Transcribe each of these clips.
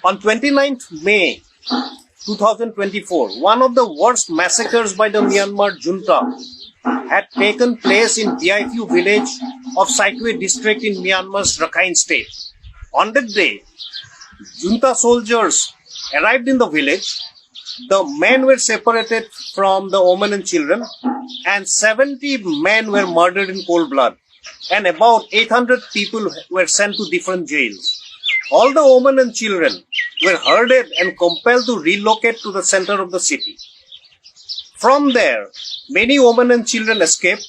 On 29th May 2024, one of the worst massacres by the Myanmar junta had taken place in Byain Phyu village of Sittwe district in Myanmar's Rakhine state. On that day, junta soldiers arrived in the village. The men were separated from the women and children, and 70 men were murdered in cold blood, and about 800 people were sent to different jails. All the women and children were herded and compelled to relocate to the center of the city. From there, many women and children escaped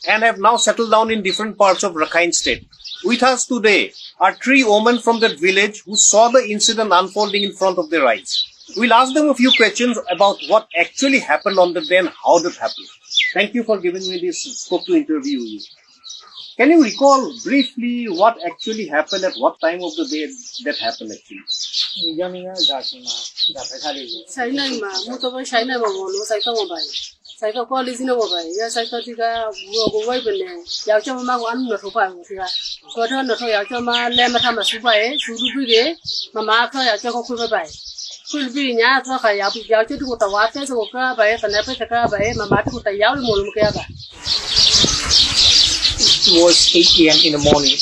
and have now settled down in different parts of Rakhine state. With us today are 3 women from that village who saw the incident unfolding in front of their eyes. We'll ask them a few questions about what actually happened on the day and how that happened. Thank you for giving me this scope to interview you. Can you recall briefly what actually happened at what time of the day that happened actually? It was 8 p.m. in the morning.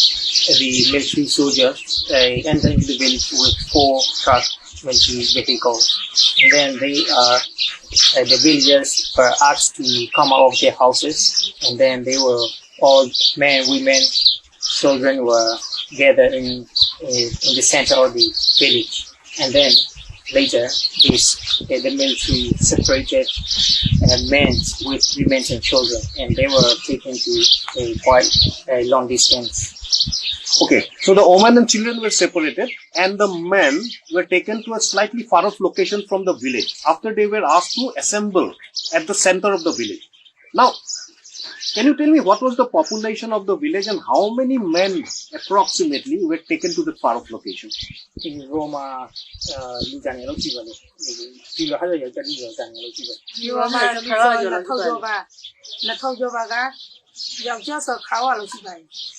The military soldiers entered the village with 4 trucks, military vehicles. And then the villagers were asked to come out of their houses. And then they were all men, women, children were gathered in the center of the village. And then later, the military separated men with women and children, and they were taken to quite a long distance. Okay, so the women and children were separated, and the men were taken to a slightly far off location from the village after they were asked to assemble at the center of the village. Now, can you tell me what was the population of the village and how many men approximately were taken to the far off location? In Roma,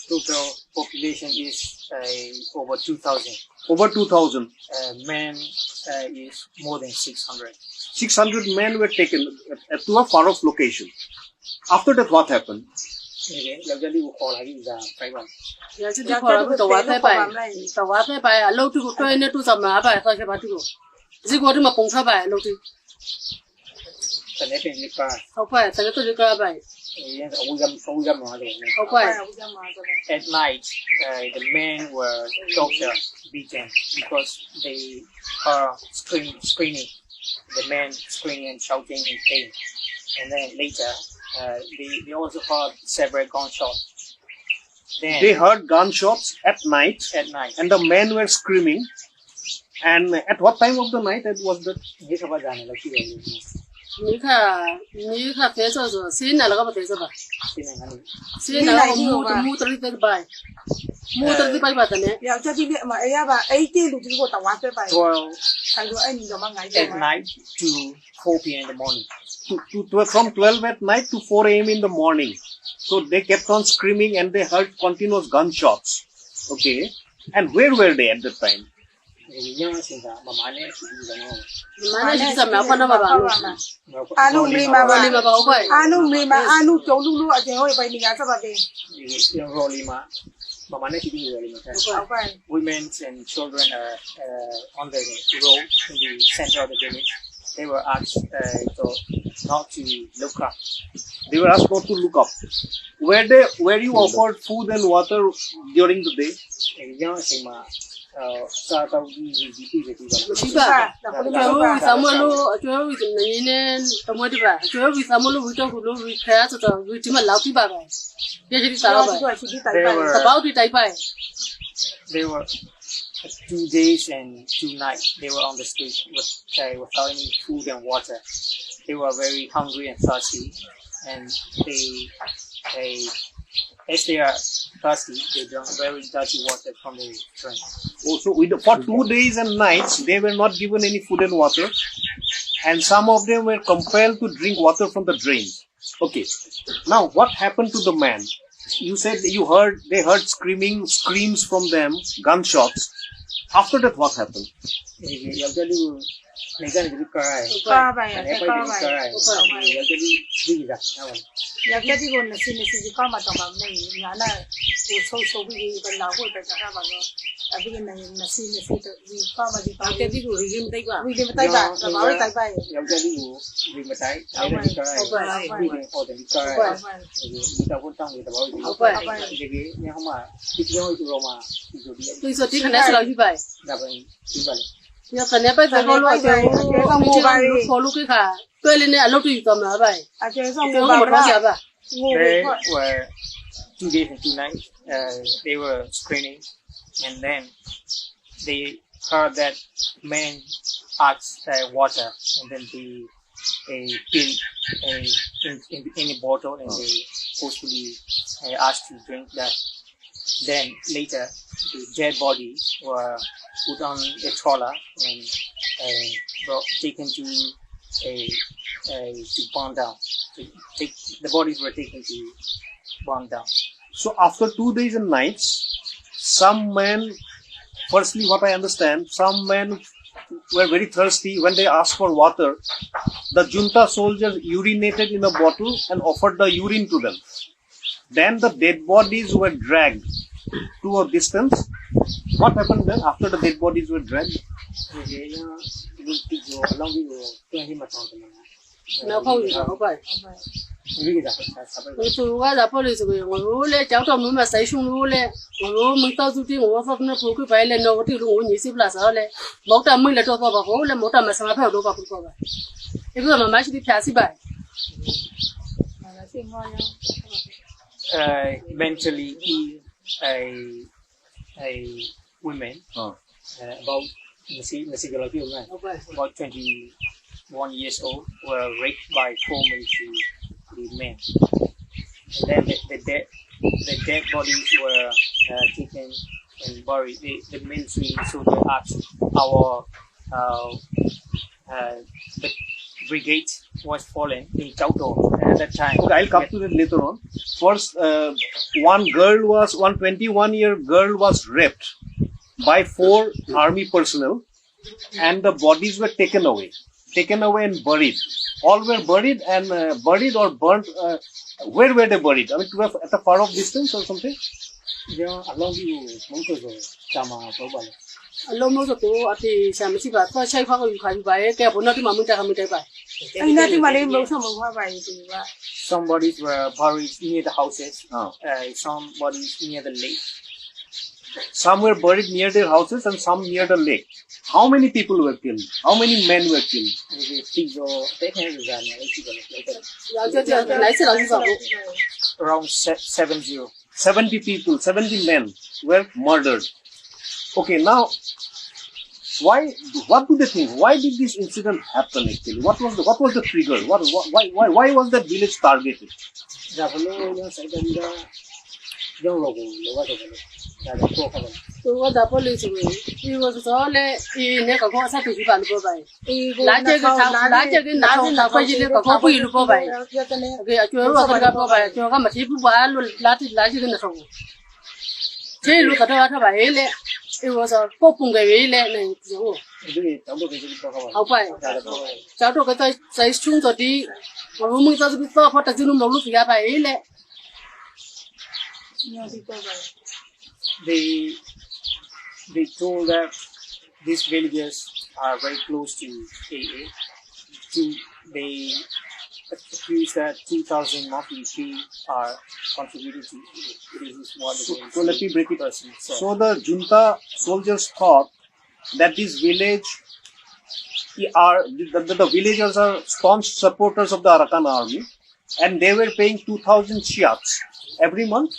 total population is over 2,000. Over 2,000. Men is more than 600. 600 men were taken to a far off location. After that, what happened? At night, the men were tortured, beaten because they are screaming. The men screaming and shouting in pain. And then later, they also heard several gunshots. Then they heard gunshots at night. At night. And the men were screaming. And at what time of the night was that? At night to 4 p.m. in the morning. From 12 at night to 4 a.m. in the morning. So they kept on screaming and they heard continuous gunshots. Okay. And where were they at that time? Women and children are on the road in the center of the village. They were asked not to look up. They were asked not to look up. Were you offered food and water during the day? They were 2 days and 2 nights. They were on the street without any food and water. They were very hungry and thirsty, and as they are thirsty, they drank very dirty water from the drink. Also, for 2 days and nights, they were not given any food and water, and some of them were compelled to drink water from the drains. Okay. Now, what happened to the man? You said they heard screams from them, gunshots. After that, what happened? Thì giờ cho đi này cái này đi cài. Ba bài à, Này cái phải ba đi bài. cài. Giờ cho đi ra. Giờ cái đi còn là xin gì có mà tao bảo này nhà này tôi sâu cái gì bên nào cũng phải trả bằng nó. À bây giờ này là xin tự gì có mà gì có cái đi của gì mình tay quả. Vì mình tay bạc là bảo tay bài. Giờ cho đi vì mà tay. Này đi cài. Vì mình họ thì đi cài. Thì tao cũng trong thì tao bảo gì. Thì cái nhà không mà thì rồi rồi mà thì rồi đi. Tôi sợ tí khả năng sẽ là như vậy. Là vậy như vậy. Nhưng khả năng bây giờ có lúc chơi không mua bài lúc có lúc cái khả tôi lên đây lúc thì tầm là vậy. À chơi xong Tôi mua không một bài tháng ra. ba. They were 2 days and 2 nights. They were screening, and then they heard that men asked water, and then they filled in a bottle, and they forcefully asked to drink that. Then later, the dead bodies were put on a trawler and taken to to burn down. The bodies were taken to burn down. So after 2 days and nights, some men, firstly what I understand, some men were very thirsty. When they asked for water, the junta soldiers urinated in a bottle and offered the urine to them. Then the dead bodies were dragged to a distance. What happened then after the dead bodies were dragged? Nó không gì không vậy. Tôi qua là police rồi, tôi lấy cháu trong núi mà xây xuống núi lên, tôi mình tao chú tiên tôi phát nó phụ cái phải lên nó thì tôi nghĩ xíu là sao lên, một trăm mình là cho tôi vào phố lên một trăm mà sao phải đâu vào phố vậy, cái bữa mà mấy cái phá xí vậy. Eventually a women about about 21 years old were raped by 4 military men, and then the dead bodies were taken and buried. The military soldier asked our the brigade was fallen in Chauto at that time. Okay, I'll come to that later on. First, one 21-year girl was raped by 4 army personnel, and the bodies were taken away and buried. All were buried and buried or burnt. Where were they buried? I mean, at a far off distance or something? Lâu mới rồi tôi thì xem mấy bà tôi xây khoa cái bài cái bốn nó thì mà mình trả mình trả bài. Anh nói thì mà lên bầu xong hoa bài thì vậy. Some bodies were buried near the houses. Some bodies near the lake. Some were buried near their houses and some near the lake. How many people were killed? How many men were killed? Around 70. 70 people, 70 men were murdered. Okay, now, what do they think? Why did this incident happen actually? What was the trigger? Why was that village targeted? Tôi có đáp police rồi, thì tôi nói là này có có sát thủ phạm của vậy. Lá chơi cái nào phải gì có quỷ luôn của vậy. Okay, chú nó có cái vậy, chú có mà chỉ phụ bá luôn lá chơi cái nào. Chơi luôn cái đó vậy lẽ. It was a cố cùng cái vậy lẽ này giống. Không phải. Cháu tôi cái tay xuống rồi đi, mà mình tao cái to phát tác nó lúc thì vậy lẽ. They told that these villagers are very close to AA. They accuse that 2,000 monthly fee are contributed to this is what so let me break it. So the junta soldiers thought that this village the villagers are staunch supporters of the Arakan army, and they were paying 2,000 chiats every month.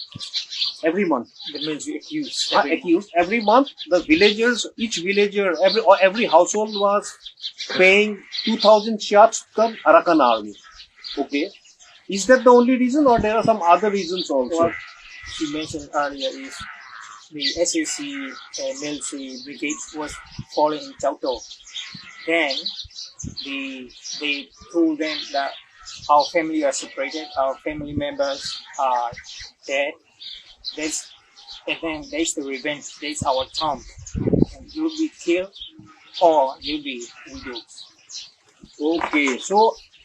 The military accused. Every month, the villagers, each villager, every household was paying 2,000 chiats to the Arakan army. Okay, is that the only reason, or there are some other reasons also? What she mentioned earlier is the SAC military brigade was falling in Chauto. Then they told them that our family are separated, our family members are dead. There's And then there's the revenge. There's our tomb. And you'll be killed or you'll be widowed. Okay, so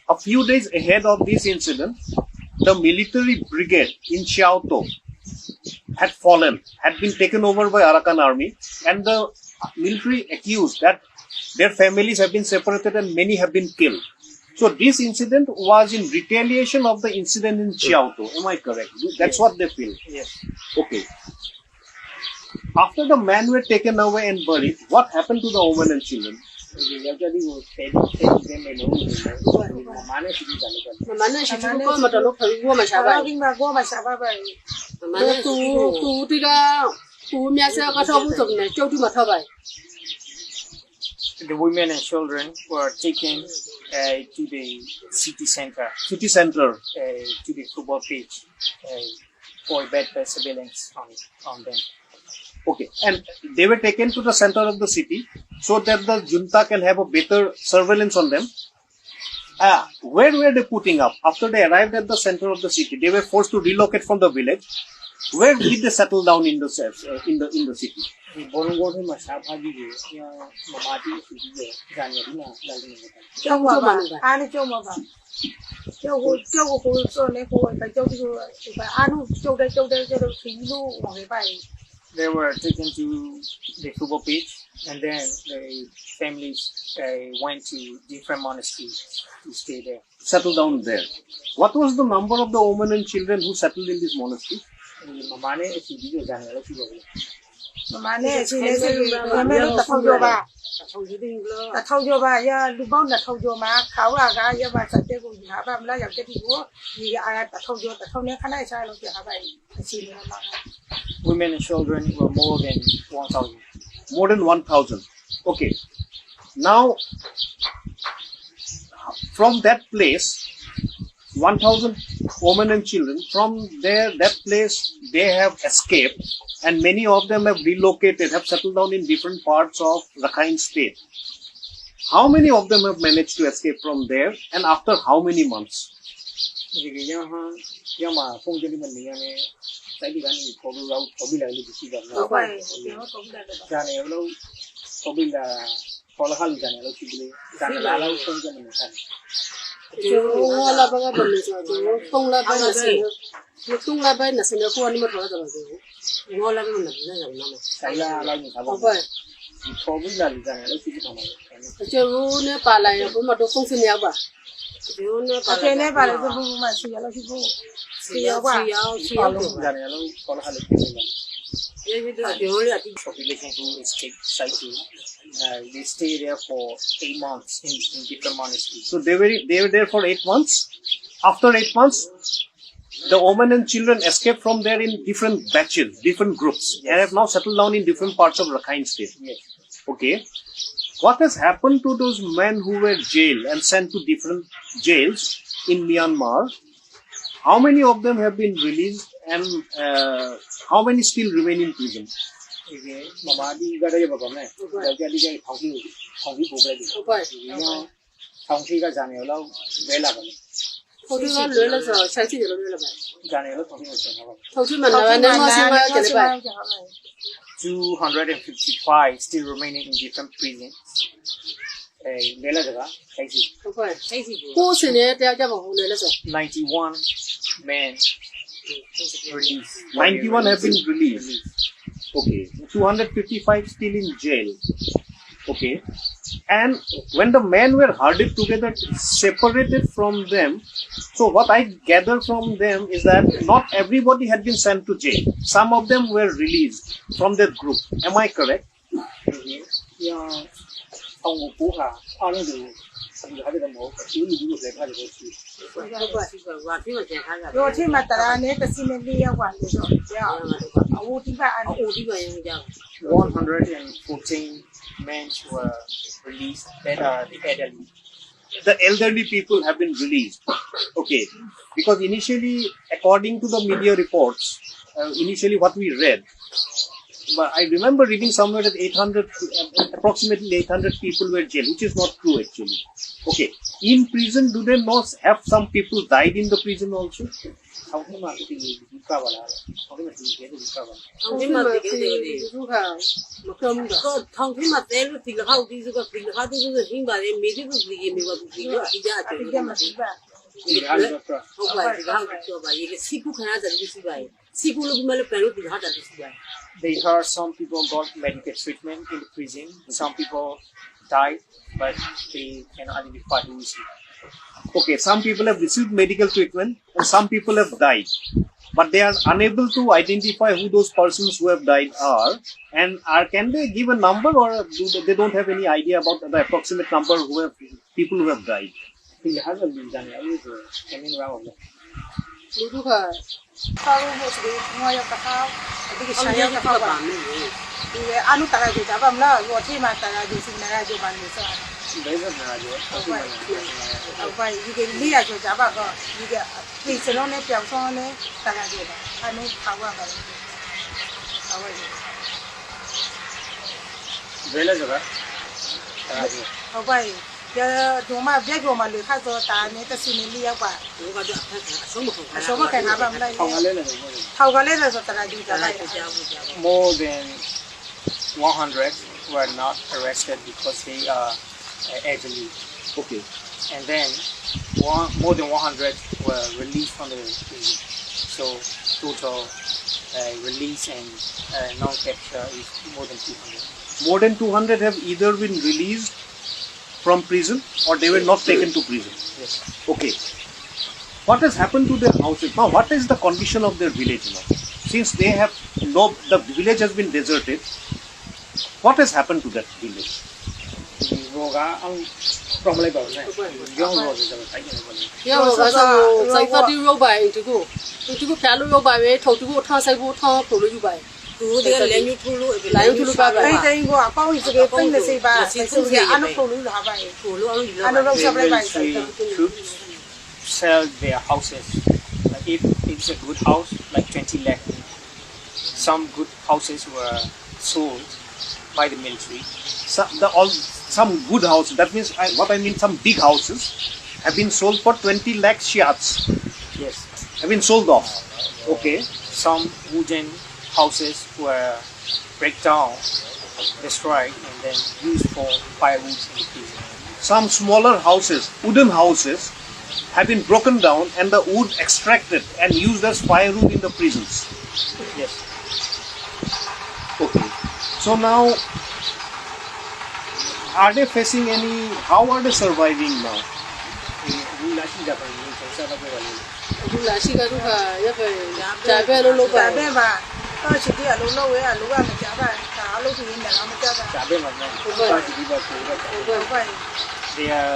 a few days ahead of this incident, the military brigade in Xiaotou had fallen, had been taken over by Arakan army, and the military accused that their families have been separated and many have been killed. So this incident was in retaliation of the incident in Xiaotou. Am I correct? That's what they feel. Yes. Okay. After the men were taken away and buried, what happened to the women and children? Mana shi chu ko ma to lo pha wo ma sha ba. ဒီမှာကိုမရှာပါပဲ Mana tu ti ga tu mya sa ka tho bu so ne chou tu ma tho ba. The women and children were taken to the city center, City center. to the football pitch for better surveillance on them. Okay. And they were taken to the center of the city so that the junta can have a better surveillance on them. Where were they putting up? After they arrived at the center of the city, they were forced to relocate from the village. Where did they settle down in the city? The Bolongo Masapaji, Mamati, January, ကျောင်းမှာအားနဲ့ကျောင်းမှာပါကျောင်းကိုဆိုနေကိုပဲကျောင်းဒီကိုအားနုကျောင်းတဲ့ခီးလို့ဟောပဲပါ They were taken to the football pitch, and then the families went to different monasteries to stay there. Settle down there. What was the number of the women and children who settled in this monastery? Mamane is the January. မမနဲ့စီနေစီမမဲတော့တစ်ထောင်ကျော်ပါတစ်ထောင်ကျော်ပါရလူပေါင်းတစ်ထောင်ကျော်မှာခါဝကရပါစတဲ့ကိုညာပါမလားရောက်တဲ့ဒီကိုဒီအားတစ်ထောင်ကျော်တစ်ထောင်နဲ့ခဏစားလို့ပြပါအစီနေမှာ Women and children were more than 1,000. More than 1,000. Okay. Now, from that place, 1,000 women and children, from that place, they have escaped, and many of them have relocated, have settled down in different parts of Rakhine State. How many of them have managed to escape from there, and after how many months? Ngo la ba ga ba le so tong la ba na se tong la ba na se ne ko ni ma tho da ba se ngo la ba na na na ma ba che ru ne pa la ya bu ma to song se ne ya ba che ru ne pa အကျဉ်းနဲ့ပါလို့ဘုမစီရလို့ရှိဖို့စီရပါ ye ye da de o ya ti Population who escaped Sittwe, they stayed there for 8 months in different monasteries. So they were there for 8 months. After 8 months, the women and children escaped from there in different batches, different groups, and have now settled down in different parts of Rakhine State. Yes. Okay. What has happened to those men who were jailed and sent to different jails in Myanmar? How many of them have been released, and how many still remain in prison? Mamadi got a baby. ko ti ga le la so sai ti lo le ba ko ti ma na ba ne ma se ba ke le ba 255 still remaining in different prisons. ko se ne ta ja ba ho le la so 91 men released. 91 have been released. Okay. 255 still in jail. Okay. And when the men were herded together, separated from them, so what I gather from them is that not everybody had been sent to jail. Some of them were released from their group. Am I correct? Yo thi ma tara ne ta si ne li ya wa le so ya a wo ti ba an o ti ba yin ja 114 men were released. That are the elderly. The elderly people have been released. Okay. Because initially, according to the media reports, initially what we read, but I remember reading somewhere that approximately 800 people were jailed, which is not true actually. Okay. In prison, do they not have some people died in the prison also? ထောင်ထဲမှာဒီဒီကပါလားထောင်ထဲမှာဒီကဲဒီကပါ ထောင်ထဲမှာတကယ်တည်းသူကမကမ်းဘူး ก็ทองที่มาเต้ลูกตีละเข้าที่สุดก็ตีละเข้าที่สุดหิ้งบาเลยมีที่สุดตีมีว่าตีก็ตีจะอาจจะ ဒီကမှာဒီပါ ဒီဟာတော့ ဟုတ်ပါဒီကောင်ပြောပါရေးစီကူခဏစားလို့ရှိပါရဲ့စီကူလို့ဒီမဲ့ပြန်လို့ဒီဟာတာရှိပါ they heard some people got medical treatment in the prison. Some people died, but they cannot identify who is it. Okay, some people have received medical treatment and some people have died. But they are unable to identify who those persons who have died are. And can they give a number, or they don't have any idea about the approximate number people who have died? The husband is done. I was coming around. လူတို့က ဆောက်လို့ဆိုပြီးငွေရတစ်ခါဒီကဆိုင်ရတစ်ခါပါဒီအနုတရာကြပါမလားရောတိမှာတရာကြစီနေရကြပါနေစား There's a marriage. ဟုတ်ပါဒီကလေးရကြပါတော့ဒီကဒီစလုံးနဲ့ပြောင်းဆောင်နဲ့တရာကြပါအနုခါပါပါဟုတ်ပါ Very good. ဟုတ်ပါကျတော့မှပြက်ကြော်မှလေခါတော့တာနဲ့တစီနေလေးရောက်ပါ ဒီကတော့အဆုံးမခံ အစောမခံပါမလား ထောင်ကလေးလည်း ထောက်ကလေးဆိုတရာကြကြပါ more than 100 were not arrested because they are elderly. Okay. And then more than 100 were released from the prison. So total release and non-capture is more than 200. More than 200 have either been released from prison or they were not taken to prison. Yes. Okay. What has happened to their houses? Now, what is the condition of their village now? Since they have the village has been deserted, what has happened to that village? From labor, young roads is a ရောကဆိုစိုက်ဖတ်တီရုပ်ပိုင်တကူဖျားလို့ရုပ်ပိုင်ပဲထုတ်တကူထားဆိုင်ဖို့ထားဖို့လို့ယူပိုင် သူဒီကလည်းညှို့ထိုးလို့ လိုင်းထူလို့ပါပါ တိုင်းတိုင်းကအပေါင်းကြီးစကေးပိတ်နေစေပါဆိုရအနုပုံလို့လာပါရဲ့ ထိုးလို့အောင်ယူ အနု လာ တော့ဆက်လိုက်ပါ military troops sell their houses. Like if it's a good house, like 20 lakh. Some good houses were sold by the military. Some good houses, that means what I mean, some big houses have been sold for 20 lakh shiats, Yes. have been sold off. Okay. Some wooden houses were break down, destroyed, and then used for firewood in the prison. Some smaller houses, wooden houses, have been broken down and the wood extracted and used as firewood in the prisons. Yes. Okay. So now, are they facing how are they surviving now? အခုလာရှိကတို့ကရပ်ပဲဂျာပဲလို့လုပ်ပါ ဒါပဲပါတော့ချစ်တယ်အလုံးလုံးဝဲအလုံးကမကြပါဒါအလုံးကြီးနေတော့မကြပါ ဟုတ်ပါ Their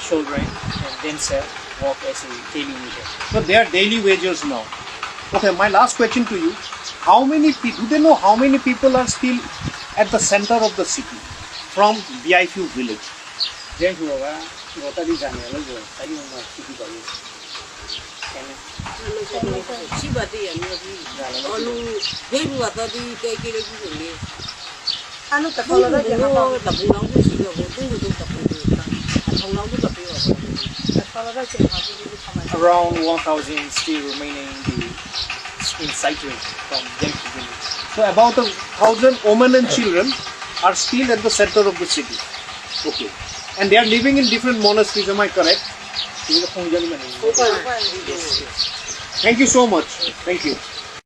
children and themselves work as a daily wage. So they are daily wagers now. Okay, my last question to you. How many people, do they know how many people are still at the center of the city from Byain Phyu village? Then who are what are these animals? I don't know. And ရှိပါသေးရဲ့မျိုးကြီးအလူဒိတ်ဘူးကတော့ဒီတဲကြီးလေးကြီးနေ အနုတခေါ်လို့ရမှာပေါ့ တပူလောင်းကြီးရှိတော့ဘုသူ့တို့တပူတို့ထောင်လောင်းကြီးတပူရော ခေါ်လို့ချက်ပါဘူးဒီခါမှာ around 1,000 still remaining in Sittwe from Byain Phyu village. So about 1,000 women and children are still at the center of the city. Okay. And they are living in different monasteries, am I correct? This is a Punjabi man.ဟုတ်ပါ Thank you so much. Thank you.